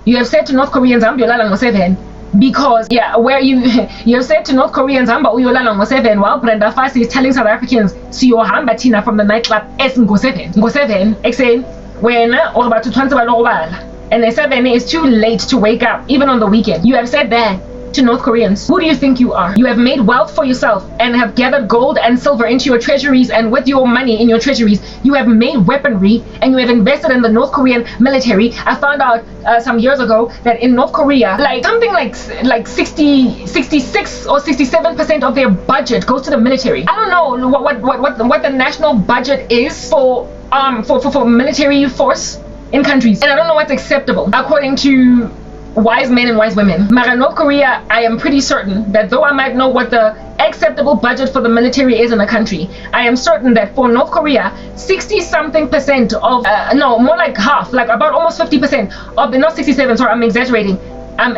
You have said to North Koreans, I'm Yolala ngo 7. Because, where you have said to North Koreans, I'm Yolala ngo 7, while Brenda Fassie is telling South Africans, see your hamba Tina from the nightclub, S ngo 7. Ngo 7, exen, when, or about to transfer, and the 7 is too late to wake up, even on the weekend. You have said that to North Koreans. Who do you think you are? You have made wealth for yourself and have gathered gold and silver into your treasuries, and with your money in your treasuries, you have made weaponry and you have invested in the North Korean military. I found out some years ago that in North Korea, like something like 66 or 67% of their budget goes to the military. I don't know what the national budget is for military force in countries, and I don't know what's acceptable according to wise men and wise women. But North Korea, I am pretty certain that though I might know what the acceptable budget for the military is in a country, I am certain that for North Korea, 60-something% of, no, more like half, like about almost 50% of the, not 67, sorry, I'm exaggerating. I'm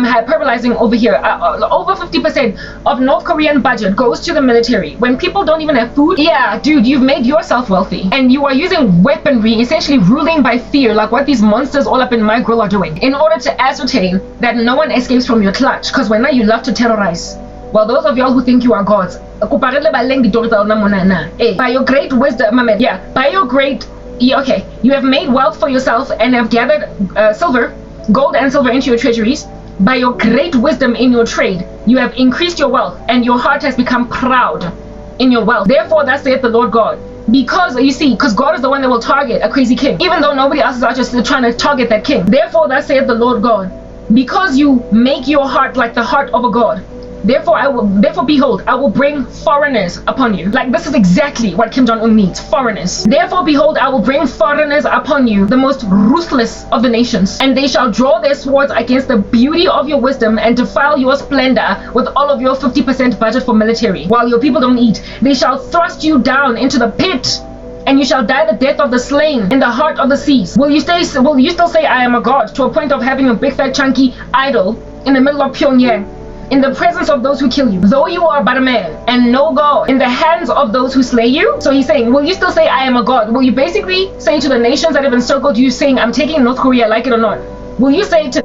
hyperbolizing over here. Over 50% of North Korean budget goes to the military. When people don't even have food, yeah, dude, you've made yourself wealthy, and you are using weaponry, essentially ruling by fear, like what these monsters all up in my grill are doing, in order to ascertain that no one escapes from your clutch. Because when now you love to terrorize. Well, those of y'all who think you are gods, by your great wisdom, by your great, okay, you have made wealth for yourself and have gathered gold and silver into your treasuries. By your great wisdom in your trade, you have increased your wealth, and your heart has become proud in your wealth. Therefore, thus saith the Lord God. Because, you see, because God is the one that will target a crazy king, even though nobody else is out just trying to target that king. Therefore, thus saith the Lord God. Because you make your heart like the heart of a god, therefore behold, I will bring foreigners upon you. Like, this is exactly what Kim Jong-un needs, foreigners. Therefore behold, I will bring foreigners upon you, the most ruthless of the nations, and they shall draw their swords against the beauty of your wisdom and defile your splendor with all of your 50% budget for military. While your people don't eat, they shall thrust you down into the pit, and you shall die the death of the slain in the heart of the seas. Will you still say I am a god, to a point of having a big fat chunky idol in the middle of Pyongyang, in the presence of those who kill you, though you are but a man and no god, in the hands of those who slay you? So he's saying, will you still say I am a god? Will you basically say to the nations that have encircled you, saying I'm taking North Korea, like it or not? Will you say to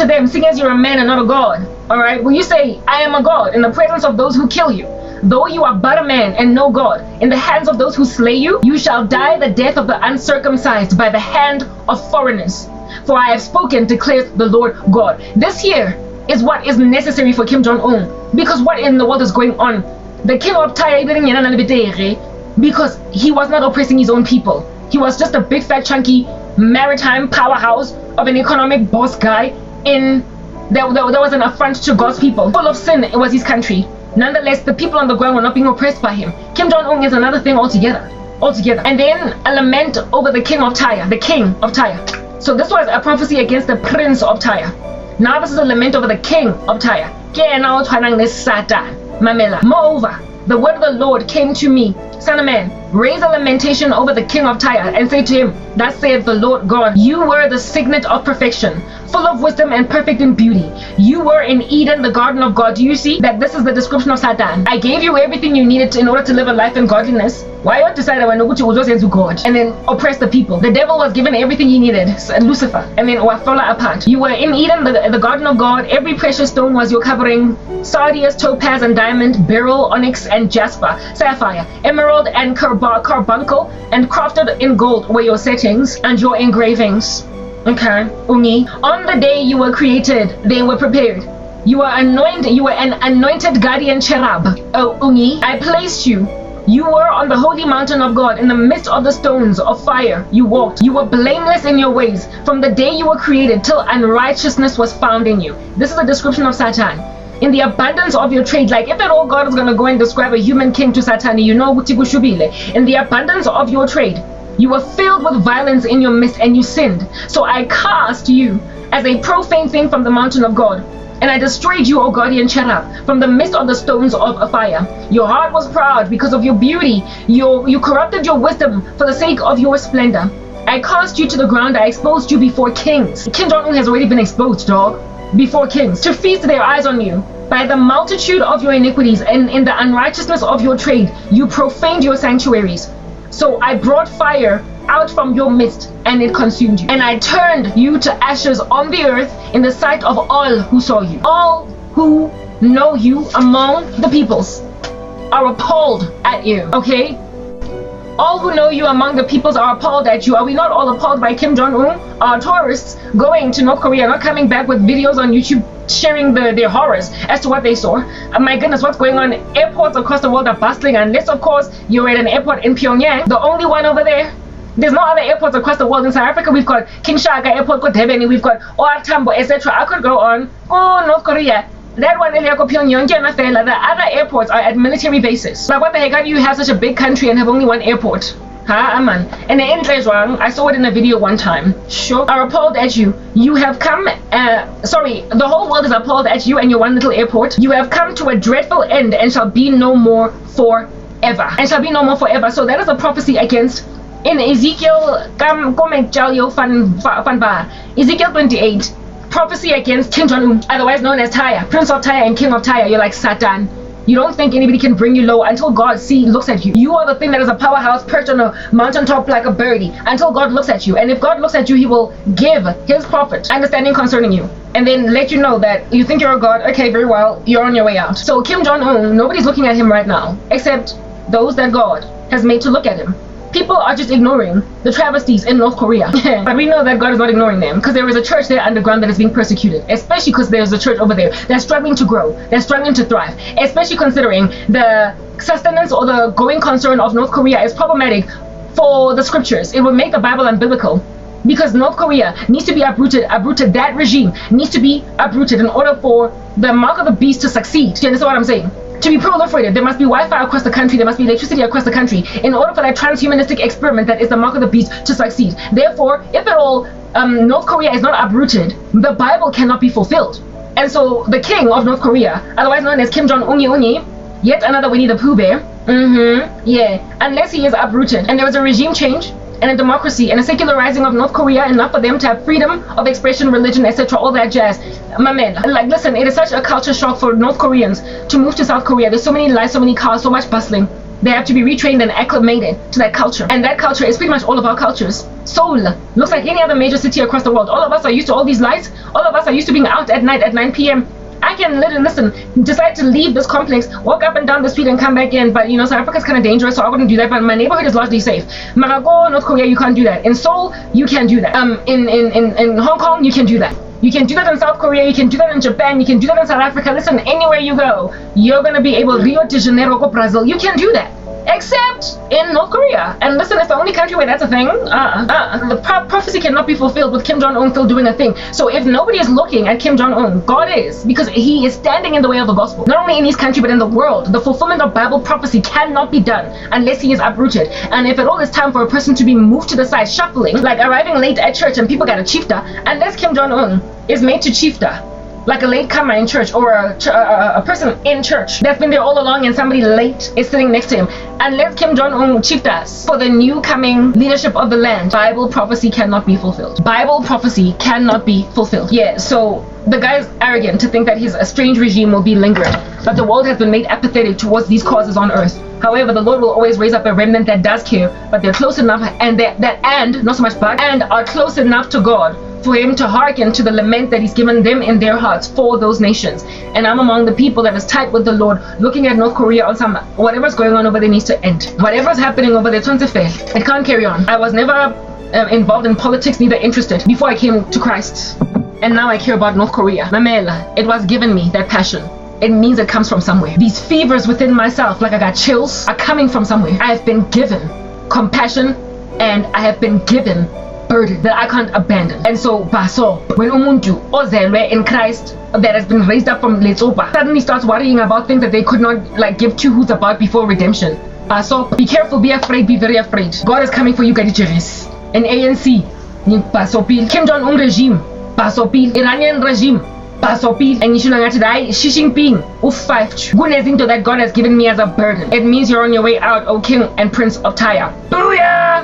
them, seeing as you're a man and not a god, all right, will you say I am a god in the presence of those who kill you, though you are but a man and no god, in the hands of those who slay you? You shall die the death of the uncircumcised by the hand of foreigners, for I have spoken, declares the Lord God. This here is what is necessary for Kim Jong-un, because what in the world is going on? The king of Thailand, because he was not oppressing his own people. He was just a big fat chunky maritime powerhouse of an economic boss guy that was an affront to God's people. Full of sin, it was his country. Nonetheless, the people on the ground were not being oppressed by him. Kim Jong-un is another thing altogether. And then a lament over the king of Tyre, So this was a prophecy against the prince of Tyre. Now this is a lament over the king of Tyre. Moreover, the word of the Lord came to me, son of man, raise a lamentation over the king of Tyre, and say to him, thus saith the Lord God, you were the signet of perfection, full of wisdom and perfect in beauty. You were in Eden, the garden of God. Do you see that this is the description of Satan? I gave you everything you needed in order to live a life in godliness. Why you decided when you was into God and then oppress the people? The devil was given everything he needed, Lucifer, and then Wafola apart. You were in Eden, the garden of God. Every precious stone was your covering: sardius, topaz and diamond, beryl, onyx and jasper, sapphire, emerald and carbuncle, and crafted in gold were your settings and your engravings. Okay, Ungi. On the day you were created, they were prepared. You were an anointed guardian cherub. Oh, Ungi, I placed you. You were on the holy mountain of God, in the midst of the stones of fire you walked. You were blameless in your ways, from the day you were created till unrighteousness was found in you. This is a description of Satan. In the abundance of your trade, like if at all God is going to go and describe a human king to Satan, you know, in the abundance of your trade, you were filled with violence in your midst, and you sinned. So I cast you as a profane thing from the mountain of God, and I destroyed you, O guardian cherub, from the midst of the stones of a fire. Your heart was proud because of your beauty. You corrupted your wisdom for the sake of your splendor. I cast you to the ground. I exposed you before kings. Kim Jong-un has already been exposed, dog. Before kings, to feast their eyes on you. By the multitude of your iniquities and in the unrighteousness of your trade, you profaned your sanctuaries. So I brought fire out from your midst, and it consumed you. And I turned you to ashes on the earth in the sight of all who saw you. All who know you among the peoples are appalled at you, okay? All who know you among the peoples are appalled at you. Are we not all appalled by Kim Jong-un? Our tourists going to North Korea, not coming back with videos on YouTube sharing their horrors as to what they saw. My goodness, what's going on? Airports across the world are bustling, unless of course you're at an airport in Pyongyang, the only one over there. There's no other airports across the world. In South Africa, we've got King Shaka Airport, we've got OR Tambo, etc. I could go on. Go North Korea. That one, the other airports are at military bases. Like, what the heck? How do you have such a big country and have only one airport? And I saw it in a video one time. Sure, are appalled at you. You have come, the whole world is appalled at you and your one little airport. You have come to a dreadful end and shall be no more forever. And shall be no more forever. So that is a prophecy against, in Ezekiel, Ezekiel 28, prophecy against Kim Jong-un, otherwise known as Tyre, Prince of Tyre and King of Tyre. You're like Satan. You don't think anybody can bring you low until God looks at you. You are the thing that is a powerhouse perched on a mountaintop like a birdie until God looks at you. And if God looks at you, he will give his prophet understanding concerning you. And then let you know that you think you're a god. Okay, very well, you're on your way out. So Kim Jong-un, nobody's looking at him right now, except those that God has made to look at him. People are just ignoring the travesties in North Korea. But we know that God is not ignoring them, because there is a church there underground that is being persecuted, especially because there's a church over there that's struggling to grow, that's struggling to thrive, especially considering the sustenance or the going concern of North Korea is problematic for the scriptures. It would make the Bible unbiblical, because North Korea needs to be uprooted. That regime needs to be uprooted in order for the mark of the beast to succeed. Do you understand what I'm saying? To be proliferated, there must be Wi-Fi across the country, there must be electricity across the country in order for that transhumanistic experiment that is the mark of the beast to succeed. Therefore, if at all North Korea is not uprooted, the Bible cannot be fulfilled. And so the king of North Korea, otherwise known as Kim Jong-un, yet another Winnie the Pooh bear, unless he is uprooted and there is a regime change and a democracy and a secularizing of North Korea, enough for them to have freedom of expression, religion, etc., all that jazz. My man, like, listen, it is such a culture shock for North Koreans to move to South Korea. There's so many lights, so many cars, so much bustling. They have to be retrained and acclimated to that culture. And that culture is pretty much all of our cultures. Seoul looks like any other major city across the world. All of us are used to all these lights. All of us are used to being out at night at 9 p.m. I can literally, decide to leave this complex, walk up and down the street and come back in. But, South Africa's kind of dangerous, so I wouldn't do that. But my neighborhood is largely safe. Marago, North Korea, you can't do that. In Seoul, you can do that. In Hong Kong, you can do that. You can do that in South Korea, you can do that in Japan, you can do that in South Africa. Listen, anywhere you go, you're going to be able, Rio de Janeiro, Brazil, you can do that. Except in North Korea. And listen, it's the only country where that's a thing. The prophecy cannot be fulfilled with Kim Jong-un still doing a thing. So if nobody is looking at Kim Jong-un, God is, because he is standing in the way of the gospel. Not only in his country, but in the world. The fulfillment of Bible prophecy cannot be done unless he is uprooted. And if at all it's time for a person to be moved to the side, shuffling, like arriving late at church and people got a chiefta, unless Kim Jong-un is made to chiefta, like a latecomer in church, or a person in church that's been there all along and somebody late is sitting next to him. Unless Kim Jong-un chiefed us for the new coming leadership of the land, Bible prophecy cannot be fulfilled. Bible prophecy cannot be fulfilled. Yeah, so the guy's arrogant to think that his strange regime will be lingering, but the world has been made apathetic towards these causes on earth. However, the Lord will always raise up a remnant that does care, but they're close enough, and not so much but, and are close enough to God for him to hearken to the lament that he's given them in their hearts for those nations. And I'm among the people that is tight with the Lord, looking at North Korea on some, whatever's going on over there needs to end. Whatever's happening over there, it can't carry on. I was never involved in politics, neither interested, before I came to Christ. And now I care about North Korea. Mamela, it was given me, that passion. It means it comes from somewhere. These fevers within myself, like I got chills, are coming from somewhere. I have been given compassion, and I have been given burden that I can't abandon. And so, when umuntu ozelwe in Christ that has been raised up from Letsopa suddenly starts worrying about things that they could not give two hoots about before redemption. So be careful, be afraid, be very afraid. God is coming for you, Gadicheris. And ANC, Kim Jong-un regime, Iranian regime, and you should not die. Xi Jinping, Gunezinto that God has given me as a burden. It means you're on your way out, O King and Prince of Tyre. Booyah!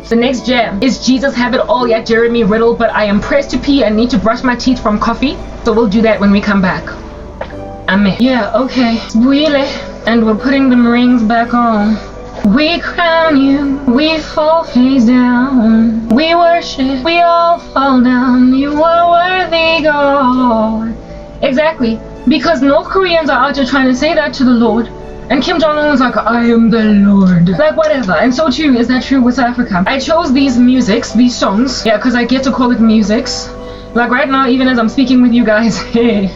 The next jam is Jesus Have It All Yet Jeremy Riddle, but I am pressed to pee and need to brush my teeth from coffee, so we'll do that when we come back. Amen. Yeah, okay. And we're putting the rings back on. We crown you, we fall face down, we worship, we all fall down, you are worthy, God. Exactly, because North Koreans are out there trying to say that to the Lord, and Kim Jong-un is like, I am the Lord. Like, whatever. And so too is that true with South Africa. I chose these musics, these songs, yeah, because I get to call it musics. Like right now, even as I'm speaking with you guys, hey,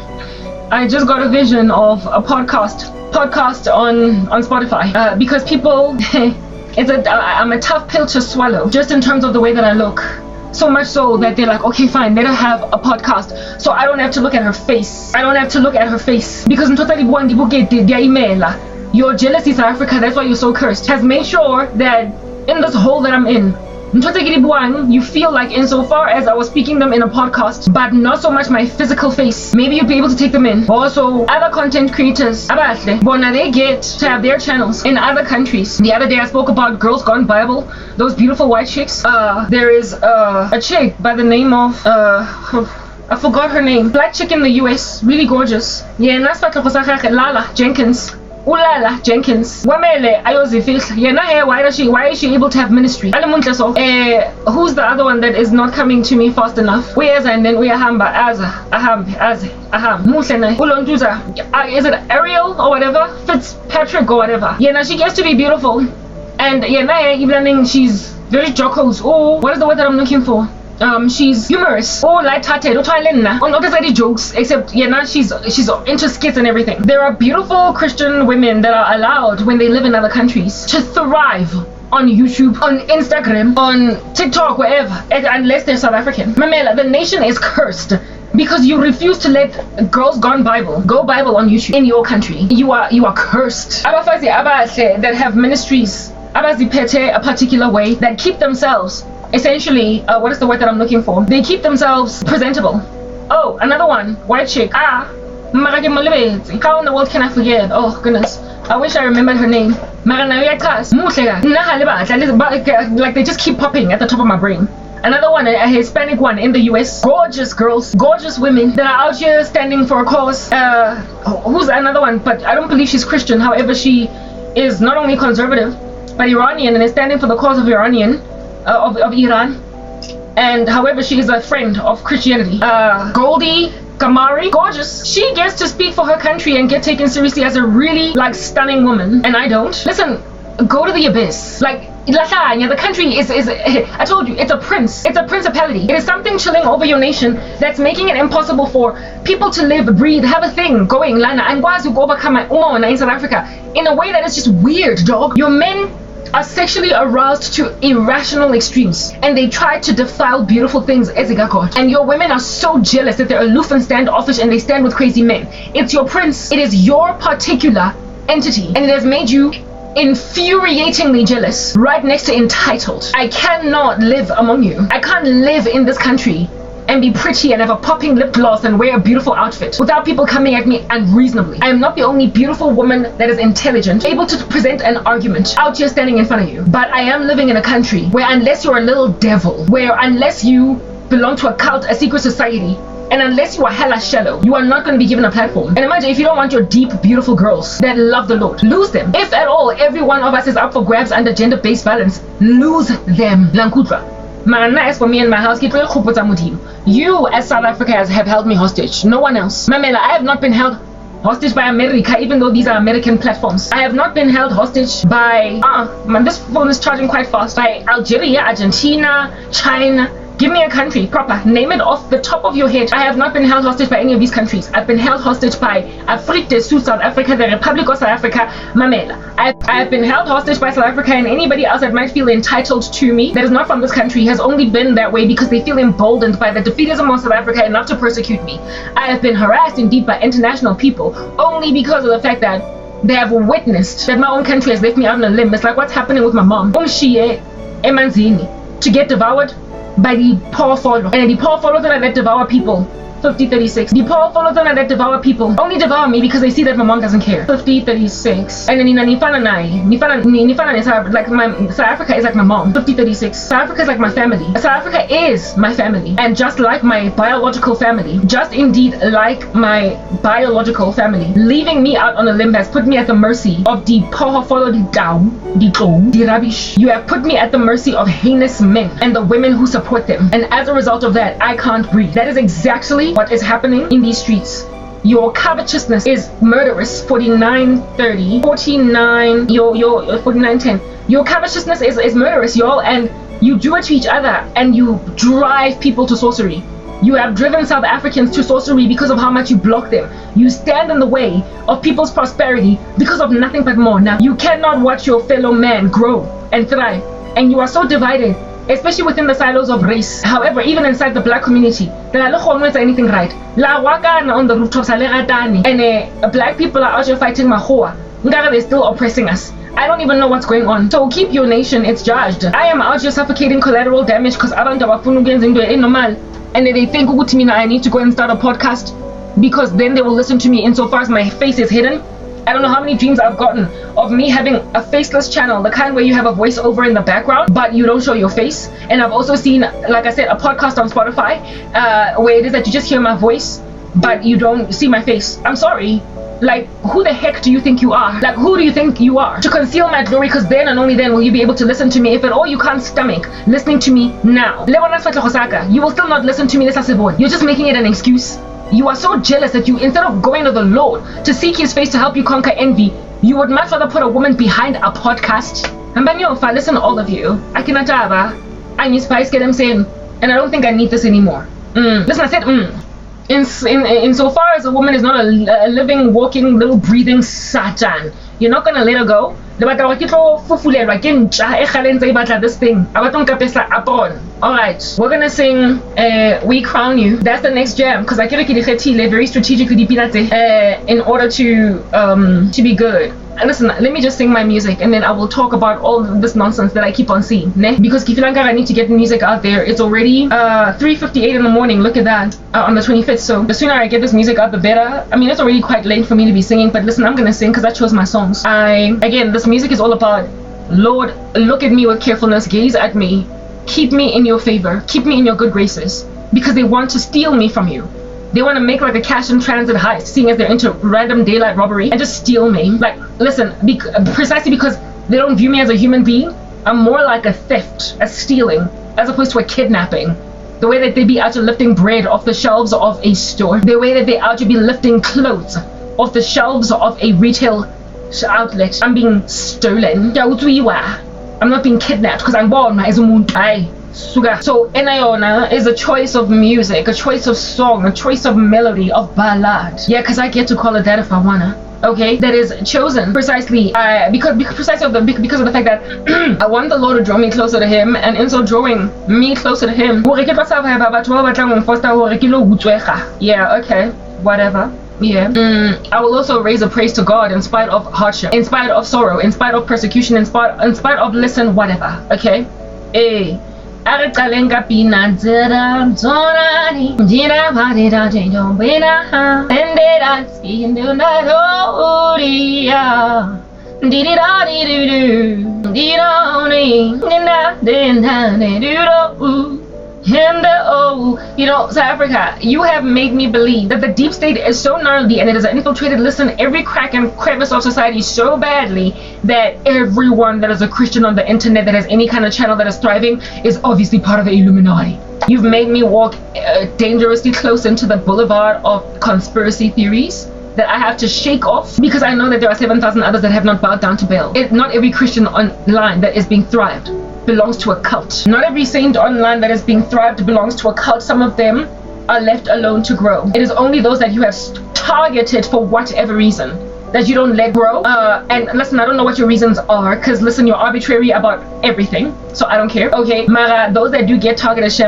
I just got a vision of a podcast on Spotify, because people, I'm a tough pill to swallow, just in terms of the way that I look. So much so that they're like, okay, fine, let her have a podcast, so I don't have to look at her face. Because your jealousy, South Africa, that's why you're so cursed, has made sure that in this hole that I'm in, you feel like insofar as I was speaking them in a podcast, but not so much my physical face, maybe you'd be able to take them in. Also, other content creators, they get to have their channels in other countries. The other day I spoke about Girls Gone Bible, those beautiful white chicks. There is a chick by the name of I forgot her name, black chick in the US, really gorgeous. Yeah, Lala Jenkins. Ulala Jenkins. Wamele ayozifihla. Yena why is she able to have ministry? Who's the other one that is not coming to me fast enough? Where's and then uyahamba aham. Muhle ulontuza. Is it Ariel or whatever? Fitzpatrick or whatever. Yena, she gets to be beautiful. And yena she's very jocose. Oh, what is the word that I'm looking for? She's humorous. Oh, light-hearted. Not as any jokes, except she's into skits and everything. There are beautiful Christian women that are allowed when they live in other countries to thrive on YouTube, on Instagram, on TikTok, wherever, unless they're South African. Mamela, the nation is cursed because you refuse to let Girls Gone Bible go Bible on YouTube in your country. You are cursed. Abafazi abahle that have ministries, abaziphethe a particular way, that keep themselves essentially, what is the word that I'm looking for? They keep themselves presentable. Oh, another one, white chick. How in the world can I forget? Oh goodness, I wish I remembered her name. Like they just keep popping at the top of my brain. Another one, a Hispanic one in the US. Gorgeous girls, gorgeous women that are out here standing for a cause. Who's another one? But I don't believe she's Christian. However, she is not only conservative, but Iranian, and is standing for the cause of of Iran, and however she is a friend of Christianity. Goldie Kamari, gorgeous. She gets to speak for her country and get taken seriously as a really stunning woman, and I don't. Listen, go to the abyss. The country is I told you, it's a principality. It is something chilling over your nation that's making it impossible for people to live, breathe, have a thing going. And to overcome in South Africa in a way that is just weird, dog. Your men are sexually aroused to irrational extremes, and they try to defile beautiful things as God. And your women are so jealous that they're aloof and standoffish, and they stand with crazy men. It's your prince. It is your particular entity, and it has made you infuriatingly jealous, right next to entitled. I cannot live among you. I can't live in this country and be pretty and have a popping lip gloss and wear a beautiful outfit without people coming at me unreasonably. I am not the only beautiful woman that is intelligent, able to present an argument out here standing in front of you. But I am living in a country where unless you're a little devil, where unless you belong to a cult, a secret society, and unless you are hella shallow, you are not going to be given a platform. And imagine if you don't want your deep, beautiful girls that love the Lord, lose them. If at all, every one of us is up for grabs under gender-based violence, lose them. As for me and my house, you as South Africa have held me hostage. No one else. Mamela, I have not been held hostage by America, even though these are American platforms. I have not been held hostage by, this phone is charging quite fast, by Algeria, Argentina, China. Give me a country, proper, name it off the top of your head. I have not been held hostage by any of these countries. I've been held hostage by Afrique du Sud, South Africa, the Republic of South Africa, Mamela. I have been held hostage by South Africa, and anybody else that might feel entitled to me that is not from this country has only been that way because they feel emboldened by the defeatism of South Africa enough to persecute me. I have been harassed indeed by international people only because of the fact that they have witnessed that my own country has left me out on a limb. It's like what's happening with my mom. To get devoured by the poor follow, and the poor follow that devour people 50:36. The powerful that devour people only devour me because they see that my mom doesn't care. 50:36. And then like South Africa is like my mom. 50:36. South Africa is like my family. South Africa is my family, and just like my biological family, just indeed like my biological family, leaving me out on a limb has put me at the mercy of the powerful, the rubbish. You have put me at the mercy of heinous men and the women who support them, and as a result of that, I can't breathe. That is exactly what is happening in these streets. Your covetousness is murderous. 49:30, 49, your 49:10. Your covetousness is murderous, y'all, and you do it to each other, and you drive people to sorcery. You have driven South Africans to sorcery because of how much you block them. You stand in the way of people's prosperity because of nothing but more. Now, you cannot watch your fellow man grow and thrive, and you are so divided, especially within the silos of race. However, even inside the black community, there are no anything right. La wakana on the rooftops, and black people are out here fighting mahoa. They're still oppressing us. I don't even know what's going on. So keep your nation, it's judged. I am out here suffocating collateral damage because abantu abafuna ukwenza into normal, and they think I need to go and start a podcast because then they will listen to me insofar as my face is hidden. I don't know how many dreams I've gotten of me having a faceless channel, the kind where you have a voiceover in the background, but you don't show your face. And I've also seen, like I said, a podcast on Spotify where it is that you just hear my voice, but you don't see my face. I'm sorry. Like, who the heck do you think you are? Like, who do you think you are? To conceal my glory, because then and only then will you be able to listen to me. If at all you can't stomach listening to me now, you will still not listen to me. You're just making it an excuse. You are so jealous that you, instead of going to the Lord to seek his face to help you conquer envy, you would much rather put a woman behind a podcast. And listen, all of you, I need spice, get them saying, and I don't think I need this anymore. Listen, I said, Insofar as a woman is not a living, walking, little breathing Satan, you're not gonna let her go. This thing. Alright, we're gonna sing We Crown You. That's the next jam, because I very strategically in order to be good. And listen, let me just sing my music and then I will talk about all this nonsense that I keep on seeing. Because I need to get music out there. It's already 3:58 in the morning. Look at that, on the 25th. So the sooner I get this music out, the better. I mean, it's already quite late for me to be singing, but listen, I'm gonna sing because I chose my songs. Again, this music is all about, Lord, look at me with carefulness, gaze at me, keep me in your favor, keep me in your good graces, because they want to steal me from you. They want to make like a cash in transit heist, seeing as they're into random daylight robbery, and just steal me. Like, listen, precisely because they don't view me as a human being, I'm more like a theft, a stealing, as opposed to a kidnapping. The way that they be out to lifting bread off the shelves of a store, the way that they out to be lifting clothes off the shelves of a retail outlet. I'm being stolen. I'm not being kidnapped because I'm born as a umuntu. So Enayona is a choice of music, a choice of song, a choice of melody, of ballad. Yeah, because I get to call it that if I wanna. Okay, that is chosen precisely because of the fact that I want the Lord to draw me closer to him, and in so drawing me closer to him, yeah, okay, whatever. Yeah. I will also raise a praise to God in spite of hardship, in spite of sorrow, in spite of persecution, in spite of listen, whatever. Okay. Hey. You know, South Africa, you have made me believe that the deep state is so gnarly and it has infiltrated, listen, every crack and crevice of society so badly that everyone that is a Christian on the internet that has any kind of channel that is thriving is obviously part of the Illuminati. You've made me walk dangerously close into the boulevard of conspiracy theories that I have to shake off because I know that there are 7,000 others that have not bowed down to Baal. Not every Christian online that is being thrived belongs to a cult. Not every saint online that is being thrived belongs to a cult. Some of them are left alone to grow. It is only those that you have targeted for whatever reason that you don't let grow. And listen, I don't know what your reasons are, because listen, you're arbitrary about everything, so I don't care. Okay, Mara, those that do get targeted, those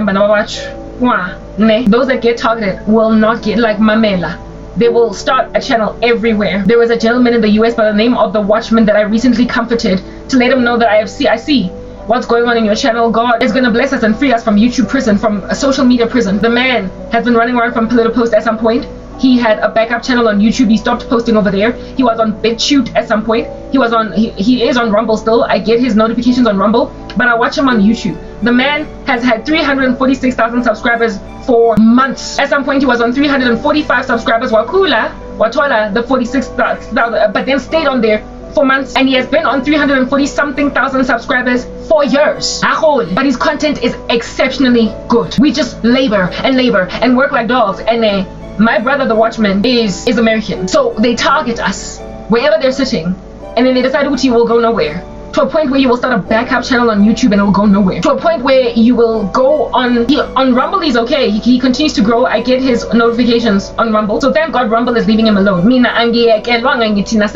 that get targeted will not get like Mamela. They will start a channel everywhere. There was a gentleman in the US by the name of the Watchman that I recently comforted to let him know that I see what's going on in your channel. God is going to bless us and free us from YouTube prison, from a social media prison. The man has been running around from pillar to post at some point. He had a backup channel on YouTube. He stopped posting over there. He was on BitChute at some point. He is on Rumble still. I get his notifications on Rumble, but I watch him on YouTube. The man has had 346,000 subscribers for months. At some point he was on 345 subscribers, Watwala the 46,000, but then stayed on there for months, and he has been on 340 something thousand subscribers for years. But his content is exceptionally good. We just labor and work like dogs. And my brother, the watchman, is American, so they target us wherever they're sitting, and then they decide Uchi will go nowhere. To a point where you will start a backup channel on YouTube and it will go nowhere. To a point where you will go on Rumble. He's okay. He continues to grow. I get his notifications on Rumble. So thank God Rumble is leaving him alone.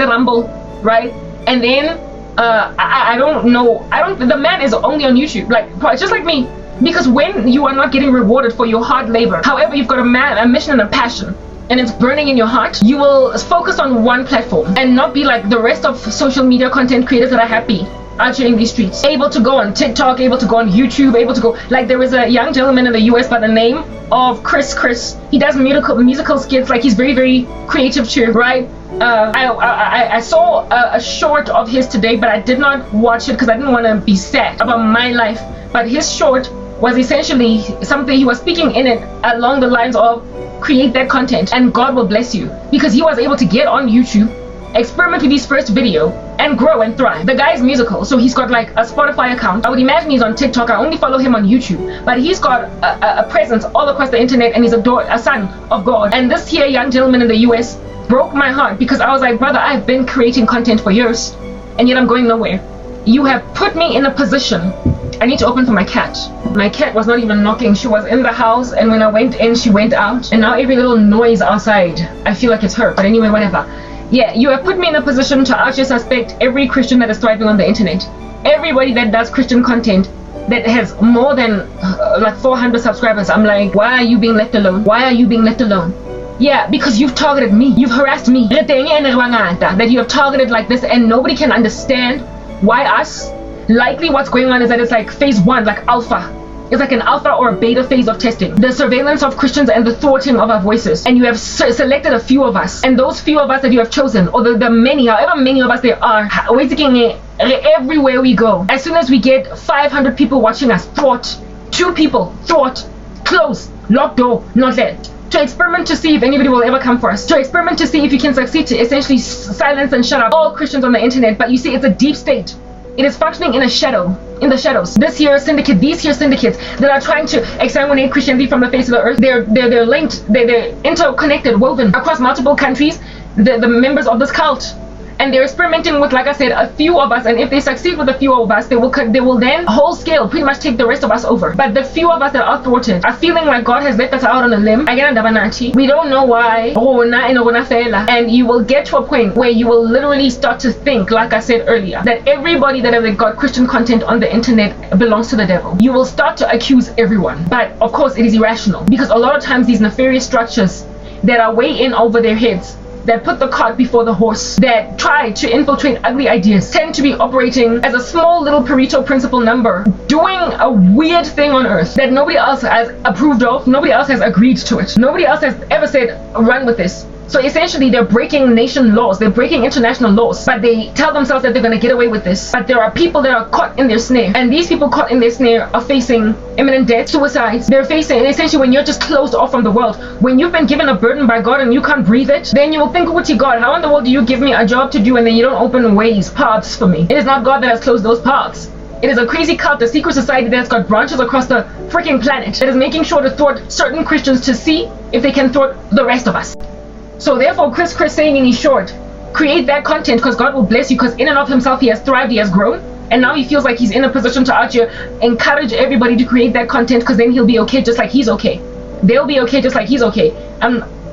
Rumble, right? And then I don't know. The man is only on YouTube, like just like me. Because when you are not getting rewarded for your hard labor, however, you've got a mission and a passion, and it's burning in your heart, you will focus on one platform and not be like the rest of social media content creators that are happy out here in these streets, able to go on TikTok, able to go on YouTube, able to go, like there is a young gentleman in the US by the name of Chris. He does musical skits, like he's very, very creative too, right? I saw a short of his today, but I did not watch it because I didn't want to be sad about my life. But his short was essentially something, he was speaking in it along the lines of create that content and God will bless you, because he was able to get on YouTube, experiment with his first video, and grow and thrive. The guy is musical, so he's got like a Spotify account. I would imagine he's on TikTok. I only follow him on YouTube, but he's got a presence all across the internet, and he's a son of God. And this here young gentleman in the US broke my heart, because I was like, brother, I've been creating content for years and yet I'm going nowhere. You have put me in a position. I need to open for my cat. My cat was not even knocking. She was in the house, and when I went in, she went out, and now every little noise outside, I feel like it's her. But anyway, whatever. Yeah, you have put me in a position to actually suspect every Christian that is thriving on the internet. Everybody that does Christian content that has more than like 400 subscribers. I'm like, why are you being left alone? Why are you being left alone? Yeah, because you've targeted me. You've harassed me. That you have targeted like this, and nobody can understand why us. Likely what's going on is that it's like phase 1, like alpha. It's like an alpha or a beta phase of testing. The surveillance of Christians and the thwarting of our voices. And you have selected a few of us. And those few of us that you have chosen, or the many, however many of us there are, everywhere we go. As soon as we get 500 people watching us, thwart. 2 people, thwart. Close. Lock door. Not there. To experiment to see if anybody will ever come for us. To experiment to see if you can succeed to essentially silence and shut up all Christians on the internet. But you see, it's a deep state. It is functioning in the shadows. These here syndicates that are trying to exterminate Christianity from the face of the earth. They're linked, they're interconnected, woven across multiple countries, the members of this cult. And they're experimenting with, like I said, a few of us, and if they succeed with a few of us, they will then whole scale pretty much take the rest of us over. But the few of us that are thwarted are feeling like God has left us out on a limb. We don't know why. And you will get to a point where you will literally start to think, like I said earlier, that everybody that has got Christian content on the internet belongs to the devil. You will start to accuse everyone. But of course it is irrational, because a lot of times these nefarious structures that are way in over their heads, that put the cart before the horse, that try to infiltrate ugly ideas, tend to be operating as a small little Pareto principle number, doing a weird thing on earth that nobody else has approved of, nobody else has agreed to it, nobody else has ever said, run with this. So essentially they're breaking nation laws, they're breaking international laws, but they tell themselves that they're going to get away with this. But there are people that are caught in their snare, and these people caught in their snare are facing imminent death, suicides. They're facing, essentially, when you're just closed off from the world, when you've been given a burden by God and you can't breathe it, then you will think, God, how in the world do you give me a job to do and then you don't open ways, paths for me? It is not God that has closed those paths. It is a crazy cult, a secret society that's got branches across the freaking planet that is making sure to thwart certain Christians to see if they can thwart the rest of us. So therefore, Chris saying in his short, create that content because God will bless you, because in and of himself he has thrived, he has grown, and now he feels like he's in a position to out here encourage everybody to create that content, because then he'll be okay just like he's okay. They'll be okay just like he's okay.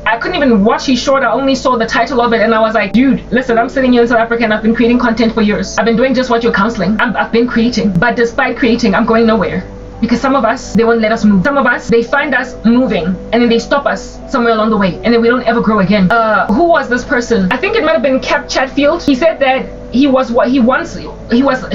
I couldn't even watch his short. I only saw the title of it, and I was like, dude, listen, I'm sitting here in South Africa and I've been creating content for years. I've been doing just what you're counseling. I've been creating, but despite creating, I'm going nowhere. Because some of us, they won't let us move. Some of us, they find us moving and then they stop us somewhere along the way, and then we don't ever grow again. Who was this person? I think it might have been Cap Chatfield. He said that he was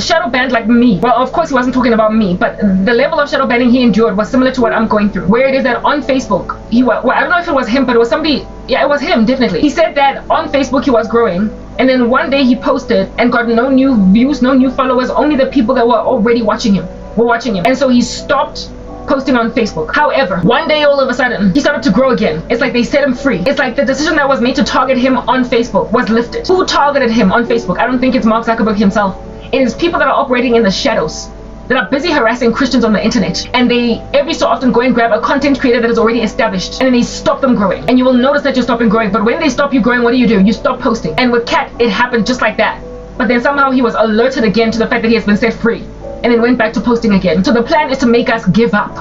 shadow banned like me. Well, of course he wasn't talking about me, but the level of shadow banning he endured was similar to what I'm going through. Where it is that on Facebook, I don't know if it was him, but it was somebody. Yeah, it was him, definitely. He said that on Facebook he was growing, and then one day he posted and got no new views, no new followers, only the people that were already watching him were watching him. And so he stopped posting on Facebook. However, one day all of a sudden he started to grow again. It's like they set him free. It's like the decision that was made to target him on Facebook was lifted. Who targeted him on Facebook? I don't think it's Mark Zuckerberg himself. It is people that are operating in the shadows, that are busy harassing Christians on the internet, and they every so often go and grab a content creator that is already established, and then they stop them growing. And you will notice that you're stopping growing, but when they stop you growing, what do? You stop posting. And with Kat, it happened just like that. But then somehow he was alerted again to the fact that he has been set free, and then went back to posting again. So the plan is to make us give up,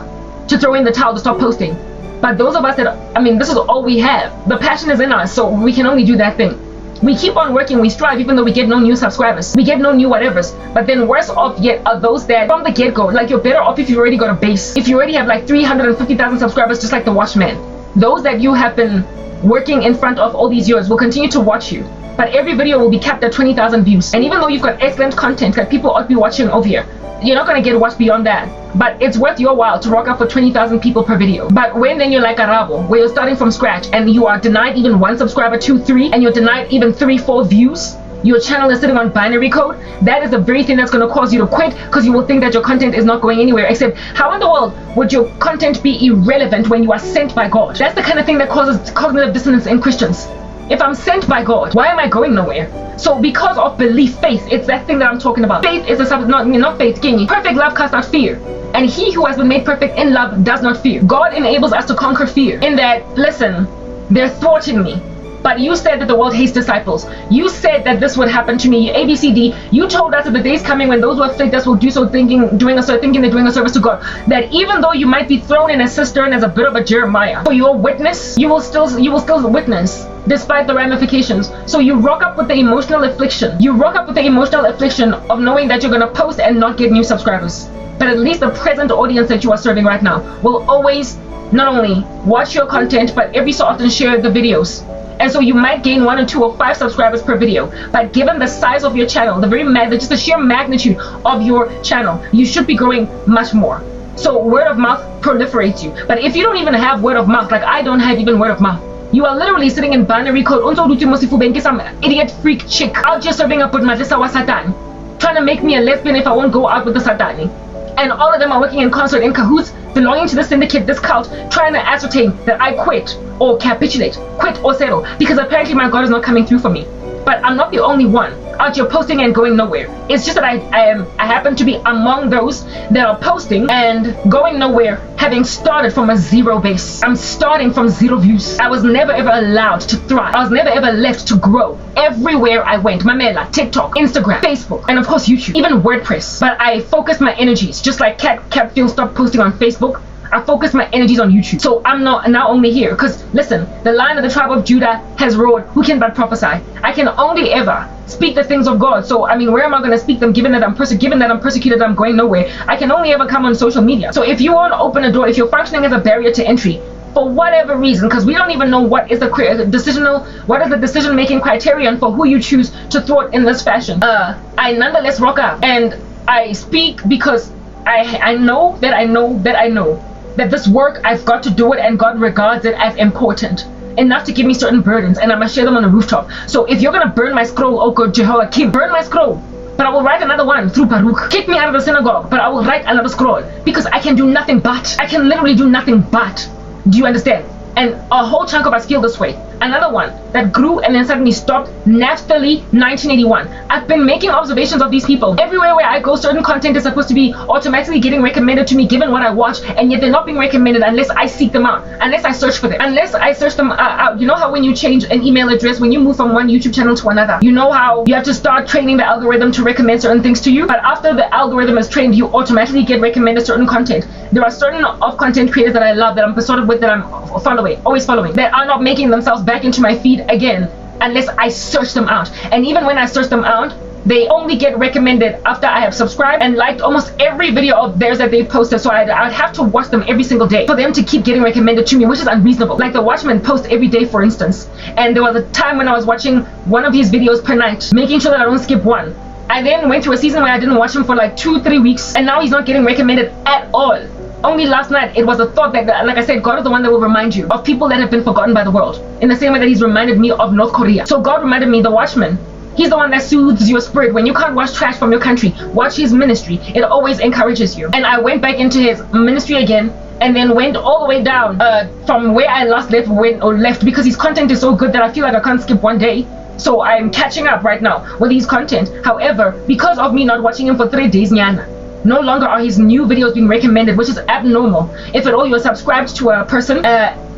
to throw in the towel, to stop posting. But those of us that, this is all we have. The passion is in us, so we can only do that thing. We keep on working, we strive, even though we get no new subscribers, we get no new whatevers. But then worse off yet are those that from the get-go, like you're better off if you already got a base. If you already have like 350,000 subscribers, just like the Watchman. Those that you have been working in front of all these years will continue to watch you. But every video will be capped at 20,000 views. And even though you've got excellent content that people ought to be watching over here, you're not going to get watched beyond that. But it's worth your while to rock up for 20,000 people per video. But when then you're like Arabo, where you're starting from scratch and you are denied even 1 subscriber, 2, 3, and you're denied even 3, 4 views, your channel is sitting on binary code, that is the very thing that's going to cause you to quit, because you will think that your content is not going anywhere. Except, how in the world would your content be irrelevant when you are sent by God? That's the kind of thing that causes cognitive dissonance in Christians. If I'm sent by God, why am I going nowhere? So because of belief, faith, it's that thing that I'm talking about. Faith is not faith, Kenny. Perfect love casts out fear. And he who has been made perfect in love does not fear. God enables us to conquer fear. In that, listen, they're thwarting me. But you said that the world hates disciples. You said that this would happen to me. ABCD. You told us that the days coming when those who afflict us will do so thinking they're doing a service to God. That even though you might be thrown in a cistern as a bit of a Jeremiah, for your witness, you will still witness despite the ramifications. So you rock up with the emotional affliction. You rock up with the emotional affliction of knowing that you're gonna post and not get new subscribers. But at least the present audience that you are serving right now will always not only watch your content, but every so often share the videos. And so you might gain 1 or 2 or 5 subscribers per video. But given the size of your channel, just the sheer magnitude of your channel, you should be growing much more. So word of mouth proliferates you. But if you don't even have word of mouth, like I don't have even word of mouth, you are literally sitting in binary code. Some idiot freak chick out here serving up with Madlisa wa Satan, trying to make me a lesbian if I won't go out with the Satani. And all of them are working in concert, in cahoots, belonging to this syndicate, this cult, trying to ascertain that I quit or capitulate, quit or settle, because apparently my God is not coming through for me. But I'm not the only one out here posting and going nowhere. It's just that I happen to be among those that are posting and going nowhere, having started from a 0 base. I'm starting from 0 views. I was never ever allowed to thrive. I was never ever left to grow. Everywhere I went, Mamela, TikTok, Instagram, Facebook, and of course YouTube, even WordPress. But I focused my energies, just like Cat Phil stopped posting on Facebook. I focus my energies on YouTube. So I'm not now only here, because listen, the Lion of the tribe of Judah has roared, who can but prophesy? I can only ever speak the things of God. So where am I going to speak them, given that I'm persecuted, I'm going nowhere? I can only ever come on social media. So if you want to open a door, if you're functioning as a barrier to entry, for whatever reason, because we don't even know what is the decision-making criterion for who you choose to thwart in this fashion, I nonetheless rock up, and I speak because I know that this work, I've got to do it, and God regards it as important enough to give me certain burdens, and I'm gonna share them on the rooftop. So if you're gonna burn my scroll, oh God, Jehoiakim, burn my scroll, but I will write another one through Baruch. Kick me out of the synagogue, but I will write another scroll, because I can literally do nothing but. Do you understand? And a whole chunk of us feel this way. Another one that grew and then suddenly stopped, Naphtali 1981. I've been making observations of these people. Everywhere where I go, certain content is supposed to be automatically getting recommended to me given what I watch, and yet they're not being recommended unless I seek them out, unless I search for them, unless I search them out. You know how when you change an email address, when you move from one YouTube channel to another, you know how you have to start training the algorithm to recommend certain things to you? But after the algorithm is trained, you automatically get recommended certain content. There are certain of content creators that I love, that I'm besotted with, that I'm always following, that are not making themselves back into my feed again unless I search them out. And even when I search them out, They only get recommended after I have subscribed and liked almost every video of theirs that they've posted. So I'd have to watch them every single day for them to keep getting recommended to me, which is unreasonable. Like the Watchman post every day, for instance. And there was a time when I was watching one of his videos per night, making sure that I don't skip one. I then went through a season where I didn't watch him for like 2-3 weeks, and now he's not getting recommended at all. Only last night, it was a thought that, like I said, God is the one that will remind you of people that have been forgotten by the world, in the same way that he's reminded me of North Korea. So God reminded me, the Watchman, he's the one that soothes your spirit. When you can't watch trash from your country, watch his ministry. It always encourages you. And I went back into his ministry again, and then went all the way down from where I last left, because his content is so good that I feel like I can't skip one day. So I'm catching up right now with his content. However, because of me not watching him for 3 days, no longer are his new videos being recommended, which is abnormal. If at all you're subscribed to a person,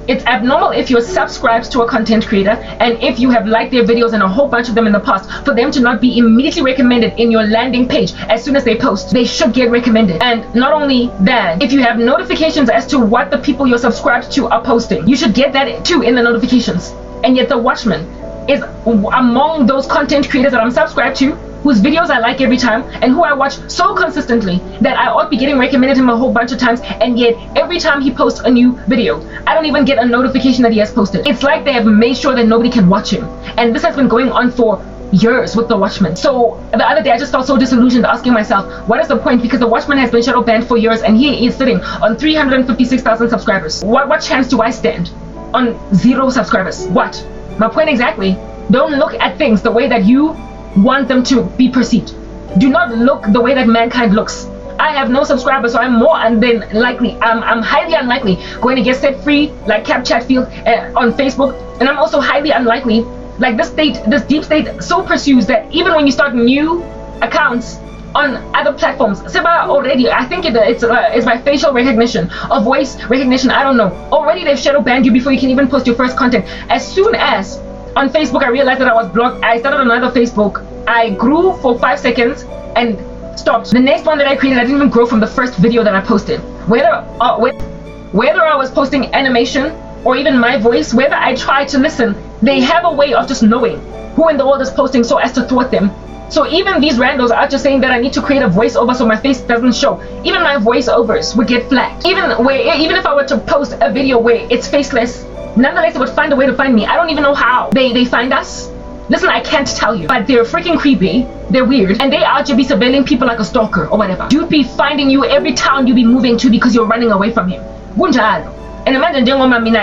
it's abnormal if you're subscribed to a content creator and if you have liked their videos and a whole bunch of them in the past, for them to not be immediately recommended in your landing page as soon as they post. They should get recommended. And not only that, if you have notifications as to what the people you're subscribed to are posting, you should get that too in the notifications. And yet the Watchman is among those content creators that I'm subscribed to, whose videos I like every time and who I watch so consistently that I ought to be getting recommended him a whole bunch of times, and yet every time he posts a new video, I don't even get a notification that he has posted. It's like they have made sure that nobody can watch him, and this has been going on for years with the Watchman. So the other day I just felt so disillusioned, asking myself, what is the point? Because the Watchman has been shadow banned for years and he is sitting on 356,000 subscribers. What chance do I stand on 0 subscribers? What? My point exactly. Don't look at things the way that you want them to be perceived. Do not look the way that mankind looks. I have no subscribers, so I'm more and then likely, I'm highly unlikely going to get set free like Cap Chatfield on Facebook, and I'm also highly unlikely, like this deep state so pursues that even when you start new accounts on other platforms, Seba already, I think it's by facial recognition or voice recognition, I don't know. Already they've shadow banned you before you can even post your first content. As soon as on Facebook I realized that I was blocked, I started another Facebook. I grew for 5 seconds and stopped. The next one that I created, I didn't even grow from the first video that I posted. Whether I was posting animation or even my voice, whether I try to listen, they have a way of just knowing who in the world is posting so as to thwart them. So even these randos are just saying that I need to create a voiceover so my face doesn't show. Even my voiceovers would get flagged. Even if I were to post a video where it's faceless, nonetheless it would find a way to find me. I don't even know how they find us. Listen, I can't tell you, but they're freaking creepy, they're weird, and they are to be surveilling people like a stalker or whatever. You'd be finding you every town you be moving to because you're running away from him. Kunjalo. And imagine njengoba mina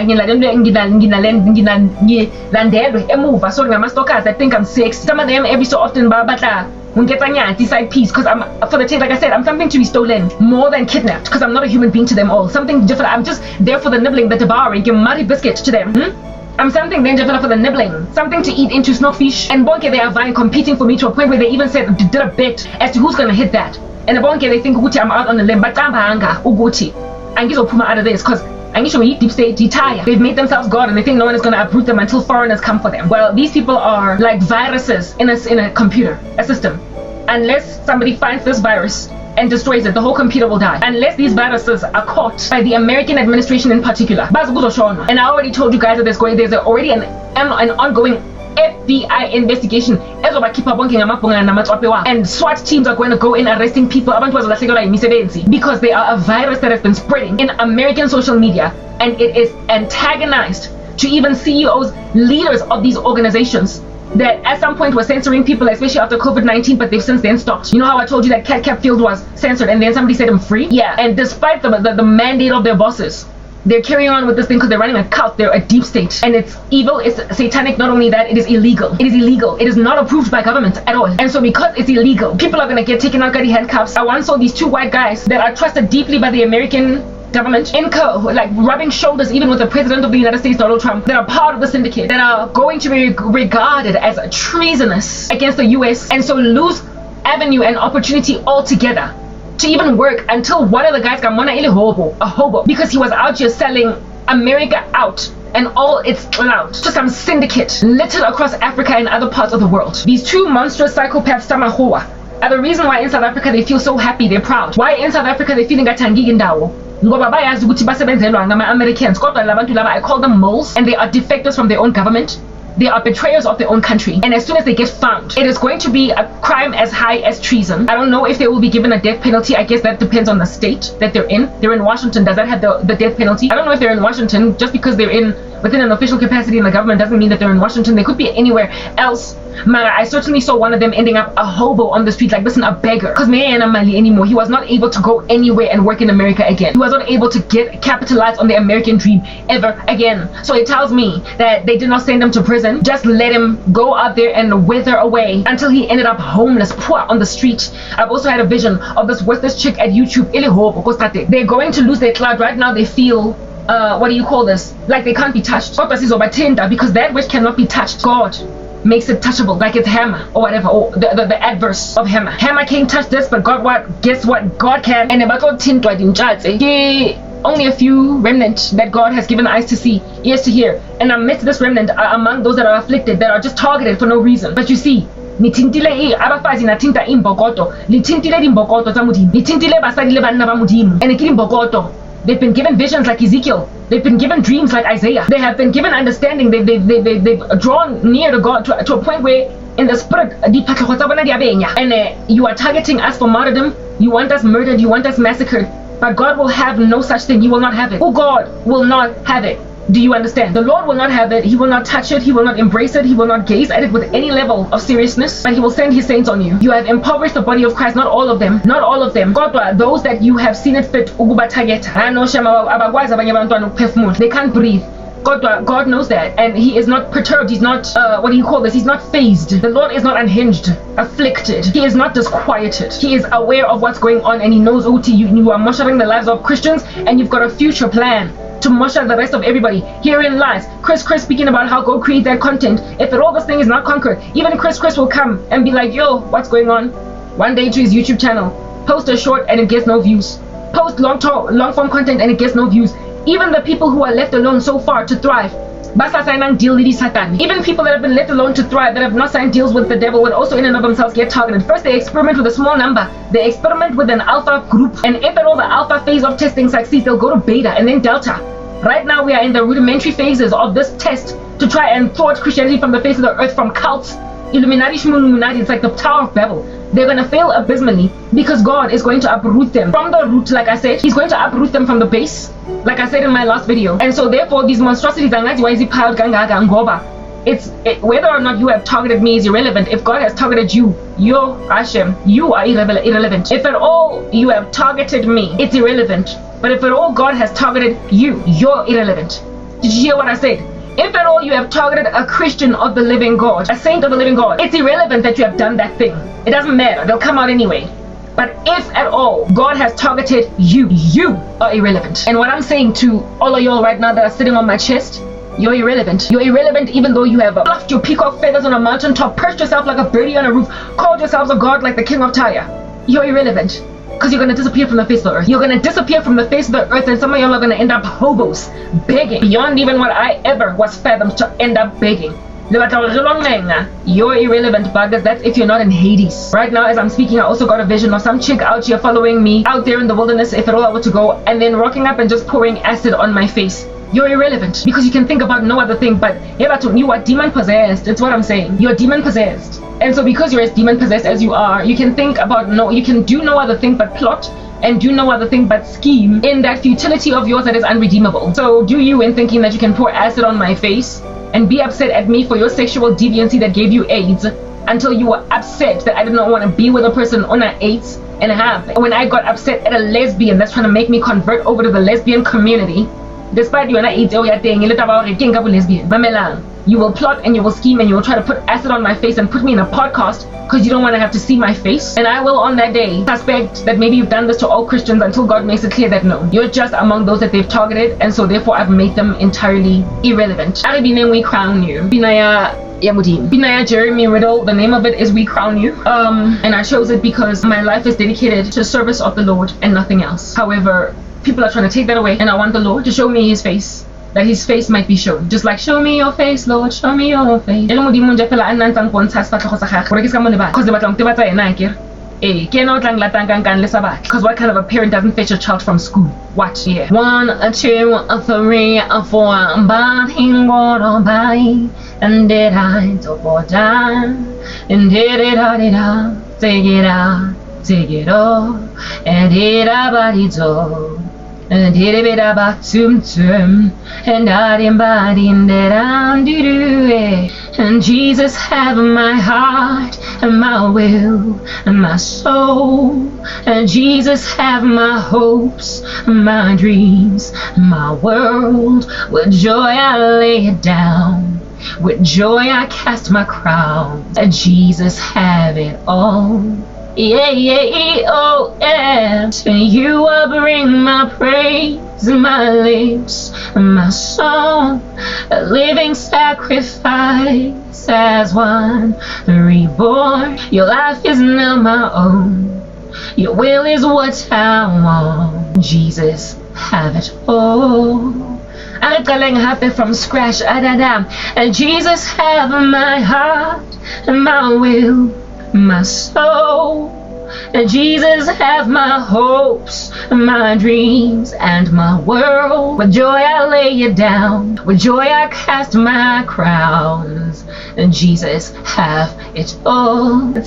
ngilandelwe emuva, so ngama-stalkers that think I'm sexy. Some of them every so often batla ungetanya side piece, because I'm, for the take, like I said, I'm something to be stolen more than kidnapped, because I'm not a human being to them all. Something different. I'm just there for the nibbling, the devouring, give muddy biscuit to them. I'm something then developed for the nibbling, something to eat into snowfish. And bonke they are vying, competing for me to a point where they even said did a bet as to who's gonna hit that. And the bonke they think Uguti I'm out on the limb, but Uguti and Puma out of this because deep state retire. They've made themselves God and they think no one is gonna uproot them until foreigners come for them. Well, these people are like viruses in a computer, a system. Unless somebody finds this virus and destroys it, the whole computer will die. Unless these viruses are caught by the American administration in particular. And I already told you guys that there's already an ongoing FBI investigation. And SWAT teams are going to go in arresting people because they are a virus that has been spreading in American social media, and it is antagonized to even CEOs, leaders of these organizations that at some point were censoring people, especially after COVID-19, but they've since then stopped. You know how I told you that Cat Capfield was censored and then somebody set him free? Yeah, and despite the mandate of their bosses, they're carrying on with this thing because they're running a cult. They're a deep state, and it's evil, it's satanic. Not only that, it is illegal. It is illegal. It is not approved by government at all. And so because it's illegal, people are going to get taken out, got the handcuffs. I once saw these 2 white guys that are trusted deeply by the American government, like rubbing shoulders even with the president of the United States, Donald Trump, that are part of the syndicate, that are going to be regarded as treasonous against the US, and so lose avenue and opportunity altogether to even work until one of the guys got a hobo, because he was out here selling America out and all its clout to some syndicate littered across Africa and other parts of the world. These 2 monstrous psychopaths, Samahoa, are the reason why in South Africa they feel so happy, they're proud. Why in South Africa they feeling ngathi ngoba bayazi ukuthi basebenzelwa ngama-Americans, kodwa labantu laba I call them moles, and they are defectors from their own government. they are betrayers of their own country, and as soon as they get found, it is going to be a crime as high as treason. I don't know if they will be given a death penalty. I guess that depends on the state that they're in. They're in Washington. Does that have the death penalty? I don't know if they're in Washington. Just because they're within an official capacity in the government doesn't mean that they're in Washington. They could be anywhere else. Mara, I certainly saw one of them ending up a hobo on the street, like listen, a beggar, because Mayana Mali anymore. He was not able to go anywhere and work in America again. He was not able to capitalize on the American dream ever again. So it tells me that they did not send him to prison, just let him go out there and wither away until he ended up homeless, poor on the street. I've also had a vision of this worthless chick at YouTube. They're going to lose their clout. Right now they feel what do you call this? Like they can't be touched. Because that which cannot be touched, God makes it touchable, like it's hammer or whatever, or the adverse of hammer. Hammer can't touch this, but guess what? God can. And only a few remnant that God has given eyes to see, ears to hear. And amidst this remnant are among those that are afflicted, that are just targeted for no reason. But you see, abafazi natinta imbokoto, litintile imbokoto tsa modimo, litintile basadi le banna ba modimo, and ke imbokoto. They've been given visions like Ezekiel. They've been given dreams like Isaiah. They have been given understanding. They've drawn near to God to a point where in the spirit, and you are targeting us for martyrdom. You want us murdered. You want us massacred. But God will have no such thing. He will not have it. Oh, God will not have it. Do you understand? The Lord will not have it. He will not touch it. He will not embrace it. He will not gaze at it with any level of seriousness. But He will send His saints on you. You have impoverished the body of Christ. Not all of them. Not all of them. God, those that you have seen it fit, they can't breathe. God knows that, and He is not perturbed. He's not what do you call this? He's not phased. The Lord is not unhinged, afflicted. He is not disquieted. He is aware of what's going on, and He knows you are mushering the lives of Christians, and you've got a future plan to muster the rest of everybody. Herein lies Chris speaking about how go create that content. If all this thing is not conquered, even Chris will come and be like, yo, what's going on? One day to his YouTube channel, post a short and it gets no views. Post long form content and it gets no views. Even the people who are left alone so far to thrive, even people that have been left alone to thrive, that have not signed deals with the devil, will also in and of themselves get targeted. First, they experiment with a small number. They experiment with an alpha group. And if at all the alpha phase of testing succeeds, they'll go to beta and then delta. Right now, we are in the rudimentary phases of this test to try and thwart Christianity from the face of the earth, from cults, Illuminati, it's like the Tower of Babel. They're going to fail abysmally because God is going to uproot them from the root, like I said. He's going to uproot them from the base, like I said in my last video. And so therefore, these monstrosities are not whether or not you have targeted me is irrelevant. If God has targeted you, you're Hashem, you are irrelevant. If at all you have targeted me, it's irrelevant. But if at all God has targeted you, you're irrelevant. Did you hear what I said? If at all you have targeted a Christian of the living God, a saint of the living God, it's irrelevant that you have done that thing. It doesn't matter. They'll come out anyway. But if at all God has targeted you, you are irrelevant. And what I'm saying to all of y'all right now that are sitting on my chest, you're irrelevant. You're irrelevant even though you have fluffed your peacock feathers on a mountaintop, perched yourself like a birdie on a roof, called yourselves a god like the king of Tyre. You're irrelevant. Because you're going to disappear from the face of the earth. You're going to disappear from the face of the earth, and some of y'all are going to end up hobos, begging, beyond even what I ever was fathomed to end up begging. You're irrelevant, buggers. That's if you're not in Hades. Right now, as I'm speaking, I also got a vision of some chick out here following me out there in the wilderness, if at all I were to go, and then rocking up and just pouring acid on my face. You're irrelevant because you can think about no other thing but you are demon possessed. It's what I'm saying. You're demon possessed. And so because you're as demon possessed as you are, you can think about you can do no other thing but plot and do no other thing but scheme in that futility of yours that is unredeemable. So do you in thinking that you can pour acid on my face and be upset at me for your sexual deviancy that gave you AIDS until you were upset that I did not want to be with a person on an AIDS and have. When I got upset at a lesbian that's trying to make me convert over to the lesbian community, despite you and I you will plot and you will scheme and you will try to put acid on my face and put me in a podcast because you don't want to have to see my face. And I will on that day suspect that maybe you've done this to all Christians until God makes it clear that no, you're just among those that they've targeted, and so therefore I've made them entirely irrelevant. We crown you. Binaya Jeremy Riddle, the name of it is We Crown You. And I chose it because my life is dedicated to service of the Lord and nothing else. However, people are trying to take that away, and I want the Lord to show me His face, that His face might be shown. Just like, show me your face, Lord, show me your face. Because what kind of a parent doesn't fetch a child from school? What? Yeah. 1, 2, 3, 4, but he got by. and did I to fall down, and did it all, take it all, and did I body do, and did it about tum, and I embody that I'm do it. And Jesus have my heart and my will and my soul, and Jesus have my hopes, my dreams, my world. With joy I lay it down, with joy I cast my crown, and Jesus have it all. Yeah, oh yeah. To you I bring my praise, my lips, my song, a living sacrifice as one reborn. Your life is now my own, your will is what I want. Jesus, have it all. I'm calling happy from scratch, and Jesus, have my heart and my will, my soul, and Jesus, have my hopes, my dreams, and my world. With joy I lay it down, with joy I cast my crowns, and Jesus, have it all. To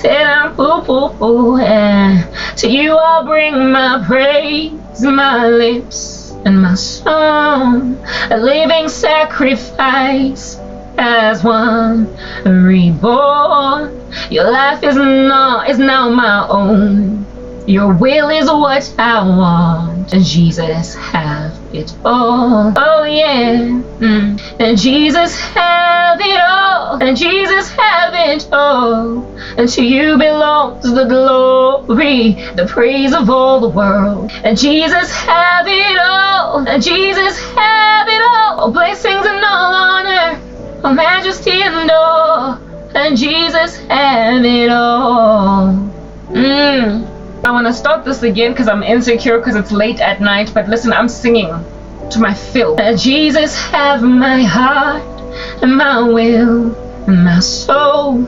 you I'll bring my praise, my lips, and my song, a living sacrifice as one reborn. Your life is now my own, your will is what I want, and Jesus, have it all. Oh yeah, and Jesus, have it all, and Jesus, have it all, and to you belongs the glory, the praise of all the world. And Jesus, have it all, and Jesus, have it all blessings and all honor, all majesty and all, and Jesus, have it all. I want to start this again because I'm insecure because it's late at night, but listen, I'm singing to my fill. Jesus, have my heart and my will and my soul.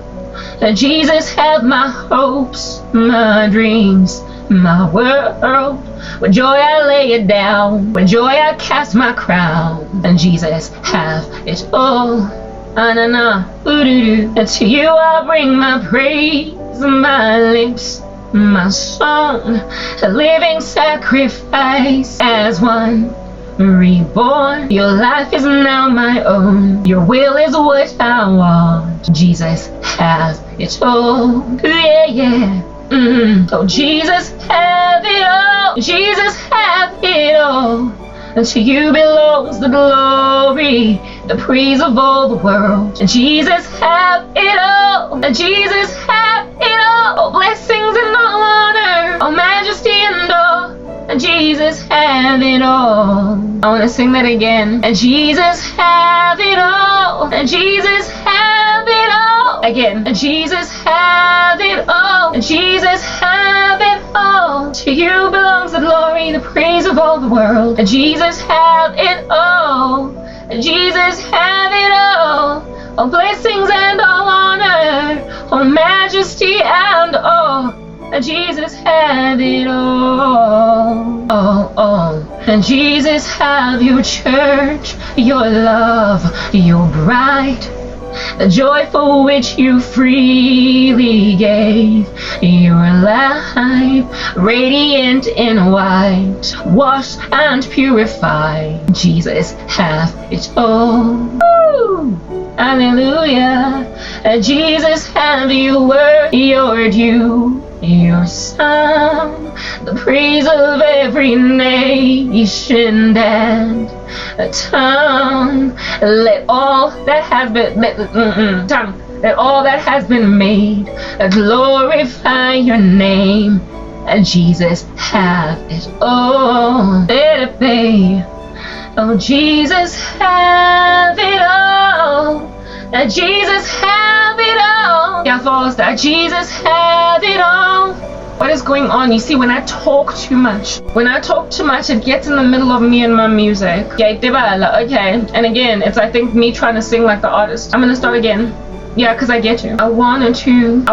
Jesus, have my hopes, my dreams, my world. With joy I lay it down, with joy I cast my crown, and Jesus, have it all. And to you I bring my praise, my lips, my song, a living sacrifice as one reborn. Your life is now my own, your will is what I want. Jesus, have it all. Yeah. Oh Jesus, have it all. Jesus, have it all. And to you belongs the glory, the praise of all the world. And Jesus, have it all. And Jesus, have it all blessings and all honor, all majesty and all. And Jesus, have it all. I want to sing that again. And Jesus, have it all. And Jesus, have it all. Again. And Jesus, have it all. And Jesus, have it all. To you belongs the glory, the praise of all the world. And Jesus, have it all. And Jesus, have it all blessings and all honor, all majesty and all. And Jesus, have it all. And Jesus, have your church, your love, your bride, the joy for which you freely gave your life, radiant in white, washed and purified. Jesus, have it all. Woo! Hallelujah. Jesus, have your word, your due, your song, the praise of every nation and a tongue. Let all that has been let all that has been made glorify your name. Jesus, have it all. Let it be. Oh Jesus, have it all. Jesus, have it all. Yeah, false. Jesus, have it all. What is going on? You see, when I talk too much, it gets in the middle of me and my music. Yeah, okay. And again, it's, I think, me trying to sing like the artist. I'm gonna start again. Yeah, because I get you. I want a two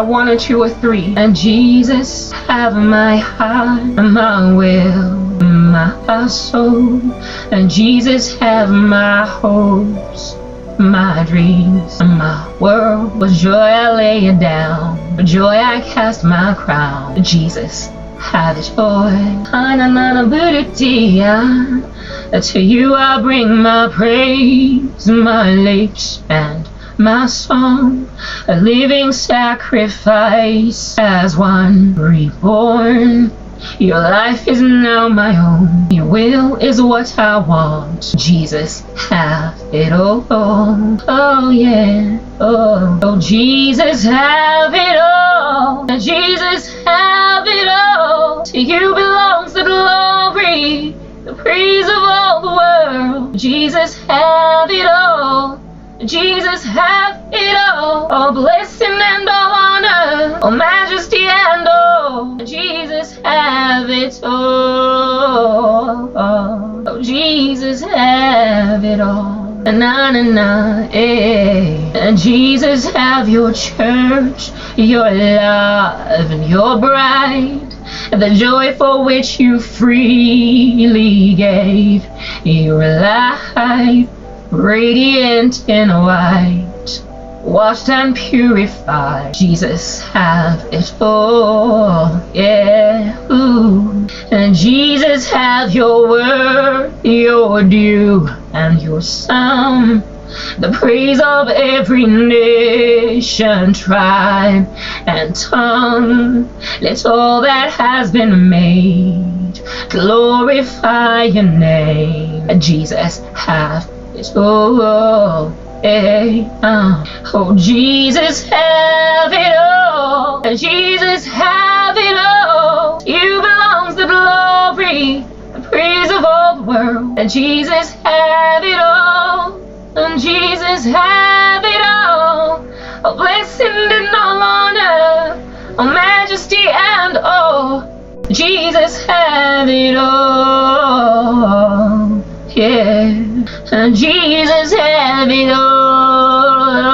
or three. And Jesus, have my heart, my will, my soul. And Jesus, have my hopes, my dreams. My world was joy, I lay it down. For joy I cast my crown. Jesus, have it all. To you I bring my praise, my lips and my song, a living sacrifice as one reborn. Your life is now my own. Your will is what I want. Jesus, have it all. Oh yeah. Oh Jesus, have it all. Jesus, have it all. To you belongs the glory, the praise of all the world. Jesus, have it all. Jesus, have it all. All blessing and all honor, all majesty and all. Jesus, have it all. Oh, Jesus, have it all. Na na na, eh. And Jesus, have your church, your love and your bride, the joy for which you freely gave your life, radiant in white, washed and purified. Jesus, have it all, yeah. Ooh. And Jesus, have your word, your due and your sum, the praise of every nation, tribe and tongue. Let all that has been made glorify your name. Jesus, have it all. Oh Jesus, have it all. Jesus, have it all. You belongs the glory, the praise of all the world. Jesus, have it all. And Jesus, have it all. All blessing and all honor, all majesty and all. Jesus, have it all. Yeah. And Jesus, have it all.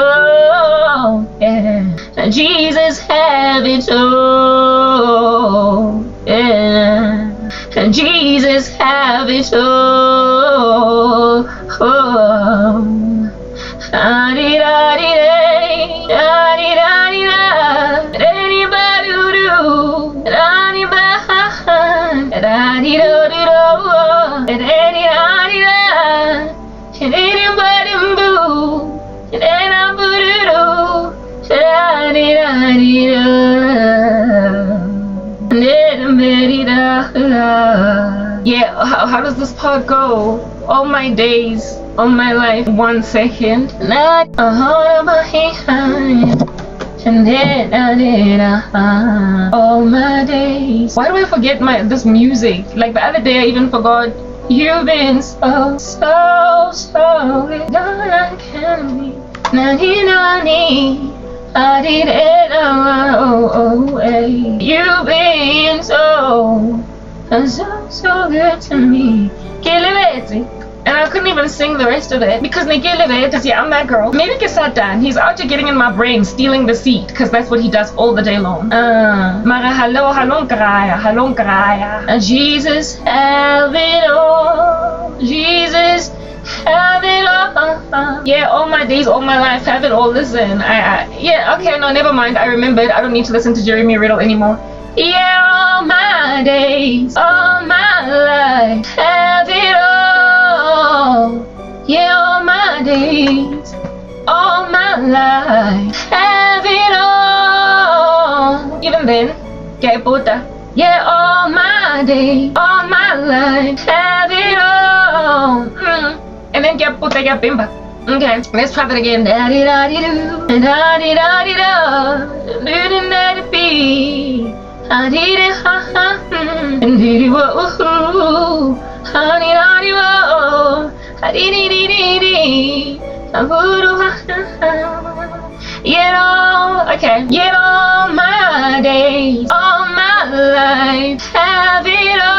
Yeah. And Jesus, have it all. Yeah. And Jesus, have it all. Oh. Anybody who do, yeah, how does this part go? All my days, all my life, 1 second. And then all my days. Why do I forget this music? Like the other day I even forgot. You've been so good. I can't be. I did it all. You've been so good to me. And I couldn't even sing the rest of it because yeah, I'm that girl. Maybe get sat down. He's out here getting in my brain, stealing the seat, because that's what he does all the day long. Mara hallo graya. Jesus, have it all. Jesus, have it all. Yeah, all my days, all my life, have it all. Listen, yeah, okay, no, never mind. I remembered. I don't need to listen to Jeremy Riddle anymore. Yeah, all my days, all my life, have it all. Yeah, all my days, all my life, have it all. Even then, que puta. Yeah, all my days, all my life, have it all. And then que puta, que bimba. Okay, let's try that again. Da-di-da-di-do, da-di-da-di-da, do-da-da-di-be. Ha-di-da-ha-ha, and-di-di-wo-oo, ha-di-da-di-wo, ha-di-di-di-di-di, ha-boo-do-ha-ha-ha. Yet all, okay, yet all my days, all my life, have it all.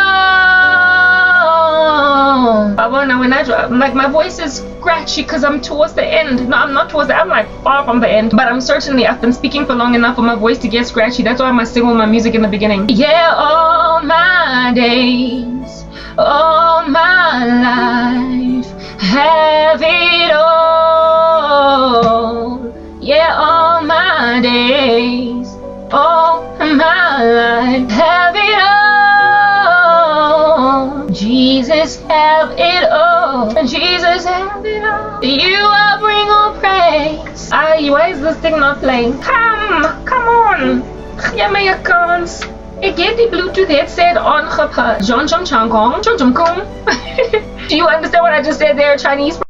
Now when I drive, like my voice is scratchy because I'm towards the end. No, I'm not towards the end, I'm like far from the end. But I've been speaking for long enough for my voice to get scratchy. That's why I must sing all my music in the beginning. Yeah, all my days, all my life, have it all. Jesus have it all. Jesus have it all. You will bring all praise. Why is this thing not playing? Come on. Gee my a kans. Ek het die Bluetooth headset aangepast. John Chong Chong Kong. Chong Chong Kong. Do you understand what I just said there, Chinese?